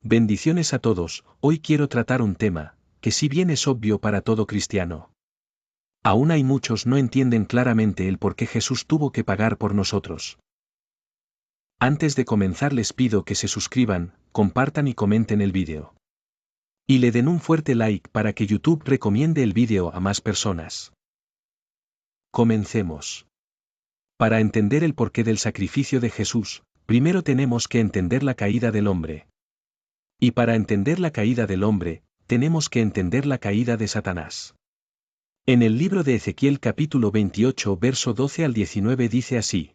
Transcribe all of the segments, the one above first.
Bendiciones a todos. Hoy quiero tratar un tema, que si bien es obvio para todo cristiano, aún hay muchos no entienden claramente el por qué Jesús tuvo que pagar por nosotros. Antes de comenzar les pido que se suscriban, compartan y comenten el vídeo. Y le den un fuerte like para que YouTube recomiende el vídeo a más personas. Comencemos. Para entender el porqué del sacrificio de Jesús, primero tenemos que entender la caída del hombre. Y para entender la caída del hombre, tenemos que entender la caída de Satanás. En el libro de Ezequiel capítulo 28 verso 12 al 19 dice así: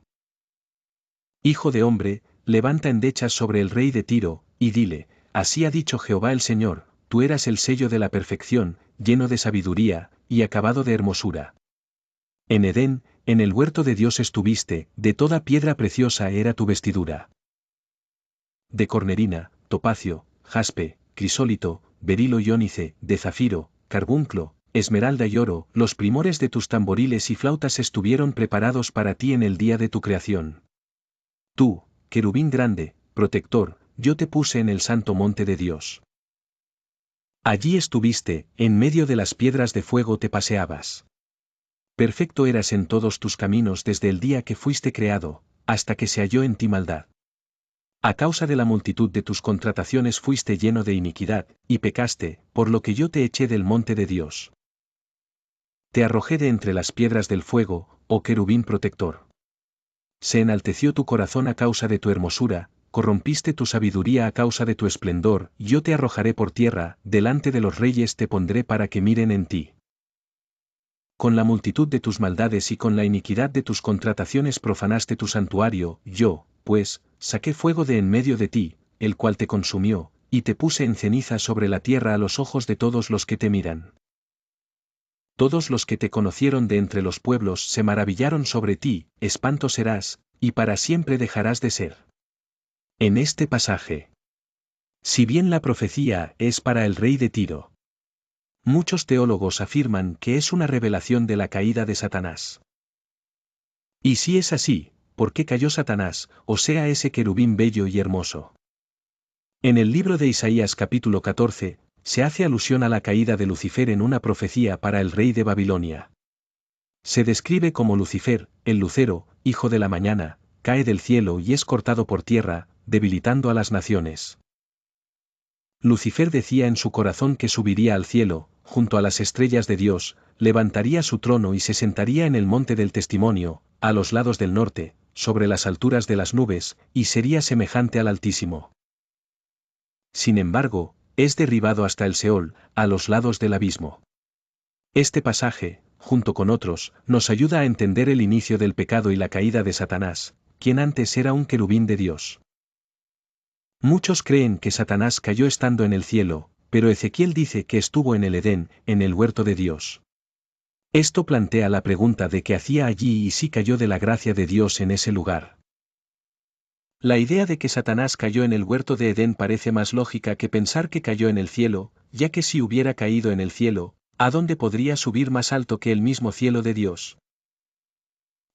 Hijo de hombre, levanta endechas sobre el rey de Tiro, y dile, así ha dicho Jehová el Señor, tú eras el sello de la perfección, lleno de sabiduría, y acabado de hermosura. En Edén, en el huerto de Dios estuviste, de toda piedra preciosa era tu vestidura. De cornerina, topacio, jaspe, crisólito, berilo y ónice, de zafiro, carbunclo, esmeralda y oro, los primores de tus tamboriles y flautas estuvieron preparados para ti en el día de tu creación. Tú, querubín grande, protector, yo te puse en el santo monte de Dios. Allí estuviste, en medio de las piedras de fuego te paseabas. Perfecto eras en todos tus caminos desde el día que fuiste creado, hasta que se halló en ti maldad. A causa de la multitud de tus contrataciones fuiste lleno de iniquidad, y pecaste, por lo que yo te eché del monte de Dios. Te arrojé de entre las piedras del fuego, oh querubín protector. Se enalteció tu corazón a causa de tu hermosura, corrompiste tu sabiduría a causa de tu esplendor, yo te arrojaré por tierra, delante de los reyes te pondré para que miren en ti. Con la multitud de tus maldades y con la iniquidad de tus contrataciones profanaste tu santuario, yo, pues, saqué fuego de en medio de ti, el cual te consumió, y te puse en ceniza sobre la tierra a los ojos de todos los que te miran. Todos los que te conocieron de entre los pueblos se maravillaron sobre ti, espanto serás, y para siempre dejarás de ser. En este pasaje, si bien la profecía es para el rey de Tiro, muchos teólogos afirman que es una revelación de la caída de Satanás. Y si es así, ¿por qué cayó Satanás, o sea ese querubín bello y hermoso? En el libro de Isaías capítulo 14, se hace alusión a la caída de Lucifer en una profecía para el rey de Babilonia. Se describe como Lucifer, el lucero, hijo de la mañana, cae del cielo y es cortado por tierra, debilitando a las naciones. Lucifer decía en su corazón que subiría al cielo, junto a las estrellas de Dios, levantaría su trono y se sentaría en el monte del testimonio, a los lados del norte, sobre las alturas de las nubes, y sería semejante al Altísimo. Sin embargo, es derribado hasta el Seol, a los lados del abismo. Este pasaje, junto con otros, nos ayuda a entender el inicio del pecado y la caída de Satanás, quien antes era un querubín de Dios. Muchos creen que Satanás cayó estando en el cielo, pero Ezequiel dice que estuvo en el Edén, en el huerto de Dios. Esto plantea la pregunta de qué hacía allí y si cayó de la gracia de Dios en ese lugar. La idea de que Satanás cayó en el huerto de Edén parece más lógica que pensar que cayó en el cielo, ya que si hubiera caído en el cielo, ¿a dónde podría subir más alto que el mismo cielo de Dios?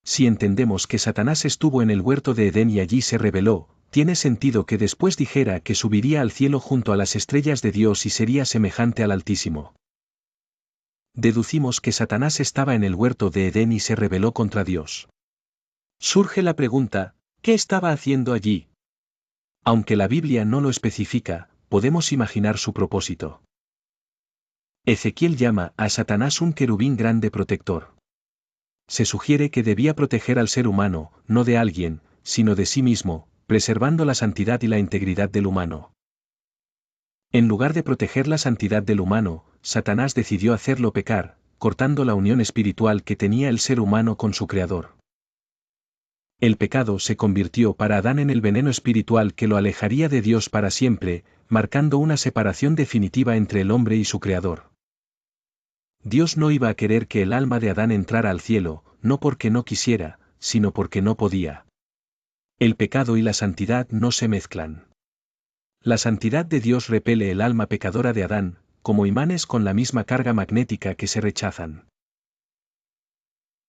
Si entendemos que Satanás estuvo en el huerto de Edén y allí se rebeló, tiene sentido que después dijera que subiría al cielo junto a las estrellas de Dios y sería semejante al Altísimo. Deducimos que Satanás estaba en el huerto de Edén y se rebeló contra Dios. Surge la pregunta, ¿qué estaba haciendo allí? Aunque la Biblia no lo especifica, podemos imaginar su propósito. Ezequiel llama a Satanás un querubín grande protector. Se sugiere que debía proteger al ser humano, no de alguien, sino de sí mismo, preservando la santidad y la integridad del humano. En lugar de proteger la santidad del humano, Satanás decidió hacerlo pecar, cortando la unión espiritual que tenía el ser humano con su Creador. El pecado se convirtió para Adán en el veneno espiritual que lo alejaría de Dios para siempre, marcando una separación definitiva entre el hombre y su Creador. Dios no iba a querer que el alma de Adán entrara al cielo, no porque no quisiera, sino porque no podía. El pecado y la santidad no se mezclan. La santidad de Dios repele el alma pecadora de Adán, como imanes con la misma carga magnética que se rechazan.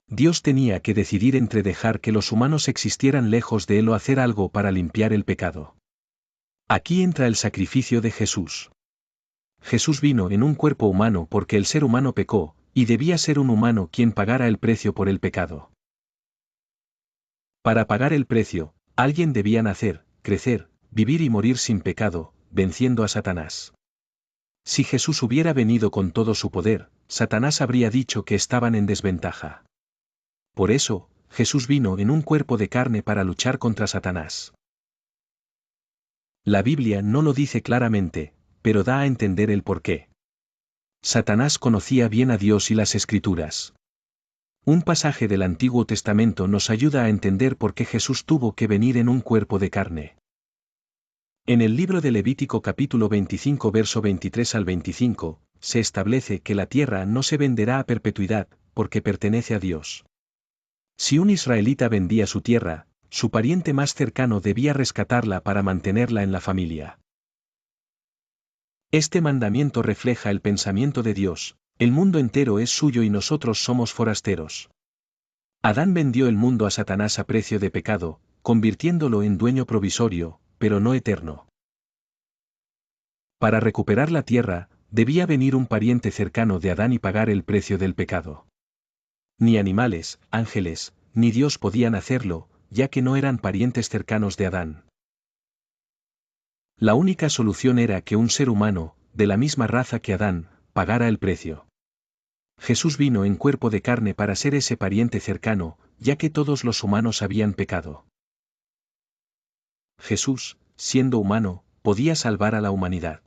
Dios tenía que decidir entre dejar que los humanos existieran lejos de él o hacer algo para limpiar el pecado. Aquí entra el sacrificio de Jesús. Jesús vino en un cuerpo humano porque el ser humano pecó, y debía ser un humano quien pagara el precio por el pecado. Para pagar el precio, alguien debía nacer, crecer, vivir y morir sin pecado, venciendo a Satanás. Si Jesús hubiera venido con todo su poder, Satanás habría dicho que estaban en desventaja. Por eso, Jesús vino en un cuerpo de carne para luchar contra Satanás. La Biblia no lo dice claramente, pero da a entender el porqué. Satanás conocía bien a Dios y las Escrituras. Un pasaje del Antiguo Testamento nos ayuda a entender por qué Jesús tuvo que venir en un cuerpo de carne. En el libro de Levítico capítulo 25 verso 23 al 25, se establece que la tierra no se venderá a perpetuidad, porque pertenece a Dios. Si un israelita vendía su tierra, su pariente más cercano debía rescatarla para mantenerla en la familia. Este mandamiento refleja el pensamiento de Dios: el mundo entero es suyo y nosotros somos forasteros. Adán vendió el mundo a Satanás a precio de pecado, convirtiéndolo en dueño provisorio, pero no eterno. Para recuperar la tierra, debía venir un pariente cercano de Adán y pagar el precio del pecado. Ni animales, ángeles, ni Dios podían hacerlo, ya que no eran parientes cercanos de Adán. La única solución era que un ser humano, de la misma raza que Adán, pagara el precio. Jesús vino en cuerpo de carne para ser ese pariente cercano, ya que todos los humanos habían pecado. Jesús, siendo humano, podía salvar a la humanidad.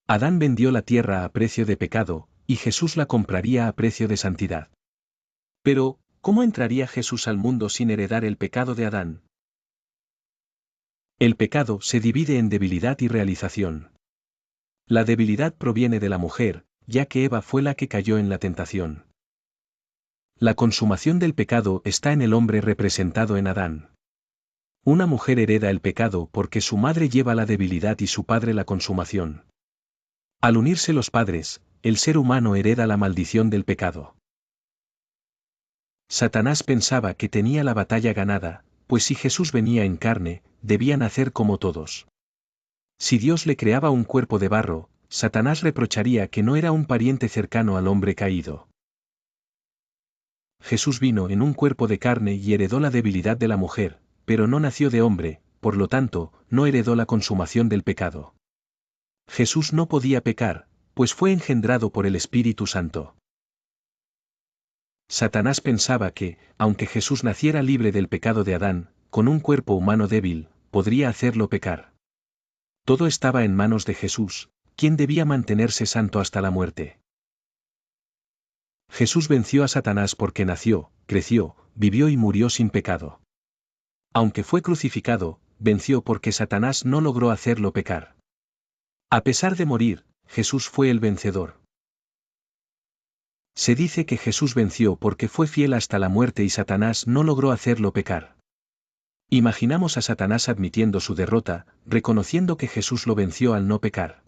Adán vendió la tierra a precio de pecado, y Jesús la compraría a precio de santidad. Pero, ¿cómo entraría Jesús al mundo sin heredar el pecado de Adán? El pecado se divide en debilidad y realización. La debilidad proviene de la mujer, ya que Eva fue la que cayó en la tentación. La consumación del pecado está en el hombre representado en Adán. Una mujer hereda el pecado porque su madre lleva la debilidad y su padre la consumación. Al unirse los padres, el ser humano hereda la maldición del pecado. Satanás pensaba que tenía la batalla ganada, pues si Jesús venía en carne, debía nacer como todos. Si Dios le creaba un cuerpo de barro, Satanás reprocharía que no era un pariente cercano al hombre caído. Jesús vino en un cuerpo de carne y heredó la debilidad de la mujer, pero no nació de hombre, por lo tanto, no heredó la consumación del pecado. Jesús no podía pecar, pues fue engendrado por el Espíritu Santo. Satanás pensaba que, aunque Jesús naciera libre del pecado de Adán, con un cuerpo humano débil, podría hacerlo pecar. Todo estaba en manos de Jesús, quien debía mantenerse santo hasta la muerte. Jesús venció a Satanás porque nació, creció, vivió y murió sin pecado. Aunque fue crucificado, venció porque Satanás no logró hacerlo pecar. A pesar de morir, Jesús fue el vencedor. Se dice que Jesús venció porque fue fiel hasta la muerte y Satanás no logró hacerlo pecar. Imaginamos a Satanás admitiendo su derrota, reconociendo que Jesús lo venció al no pecar.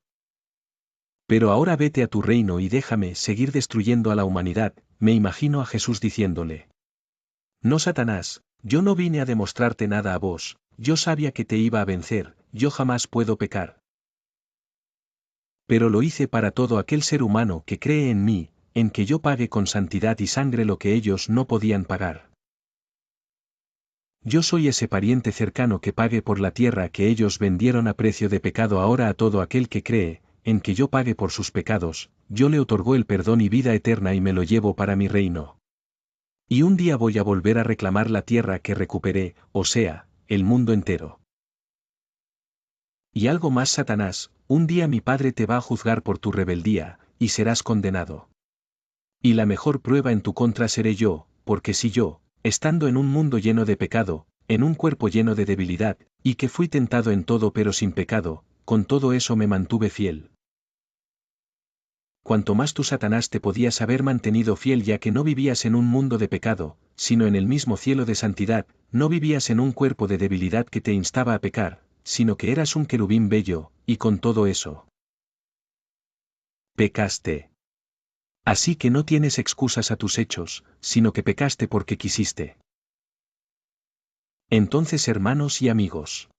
Pero ahora vete a tu reino y déjame seguir destruyendo a la humanidad, me imagino a Jesús diciéndole. No, Satanás, yo no vine a demostrarte nada a vos, yo sabía que te iba a vencer, yo jamás puedo pecar. Pero lo hice para todo aquel ser humano que cree en mí, en que yo pague con santidad y sangre lo que ellos no podían pagar. Yo soy ese pariente cercano que pague por la tierra que ellos vendieron a precio de pecado. Ahora a todo aquel que cree, en que yo pague por sus pecados, yo le otorgó el perdón y vida eterna y me lo llevo para mi reino. Y un día voy a volver a reclamar la tierra que recuperé, o sea, el mundo entero. Y algo más, Satanás, un día mi Padre te va a juzgar por tu rebeldía, y serás condenado. Y la mejor prueba en tu contra seré yo, porque si yo, estando en un mundo lleno de pecado, en un cuerpo lleno de debilidad, y que fui tentado en todo pero sin pecado, con todo eso me mantuve fiel. Cuanto más tú, Satanás, te podías haber mantenido fiel, ya que no vivías en un mundo de pecado, sino en el mismo cielo de santidad, no vivías en un cuerpo de debilidad que te instaba a pecar, sino que eras un querubín bello, y con todo eso pecaste. Así que no tienes excusas a tus hechos, sino que pecaste porque quisiste. Entonces, hermanos y amigos,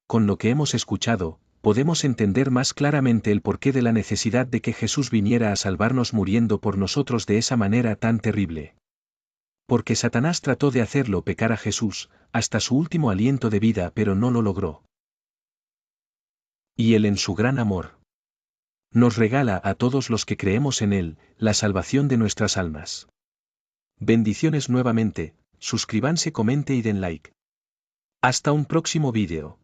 con lo que hemos escuchado, podemos entender más claramente el porqué de la necesidad de que Jesús viniera a salvarnos muriendo por nosotros de esa manera tan terrible. Porque Satanás trató de hacerlo pecar a Jesús, hasta su último aliento de vida, pero no lo logró. Y Él en su gran amor nos regala a todos los que creemos en Él, la salvación de nuestras almas. Bendiciones nuevamente, suscríbanse, comente y den like. Hasta un próximo vídeo.